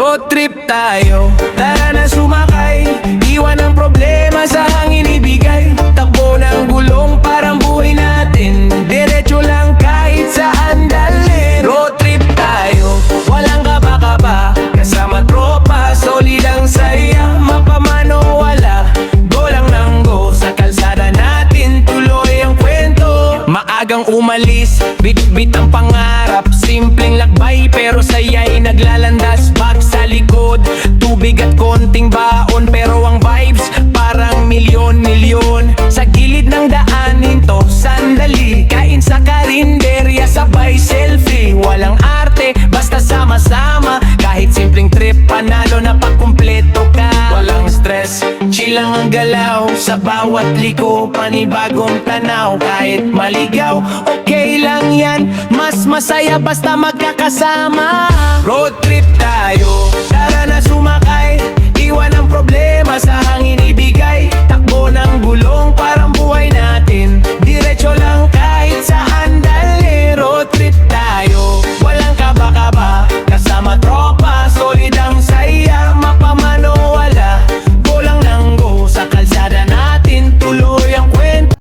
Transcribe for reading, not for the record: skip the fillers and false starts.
Road trip tayo, tara na sumakay. Iwan ang problema sa hangin ibigay. Takbo ng gulong parang buhay natin. Diretso lang kahit saan dalhin. Road trip tayo, walang kaba-kaba. Kasama tropa, solid ang saya. Mapamano wala, go lang ng go. Sa kalsada natin tuloy ang kwento. Maagang umalis, bit-bit ang pangarap. Simpleng lakbay pero saya'y naglalandas. Bag sa likod, tubig at konting baon. Pero ang vibes parang milyon-milyon. Sa gilid ng daan hinto, sandali. Kain sa karinderya, sabay selfie. Walang arte, basta sama-sama. Kahit simpleng trip, panalo na pagkumpleto ka. Walang stress, chill lang ang galaw. Sa bawat liko, panibagong tanaw. Kahit maligaw, okay lang yan. Mas masaya basta magkakasama. Road trip tayo,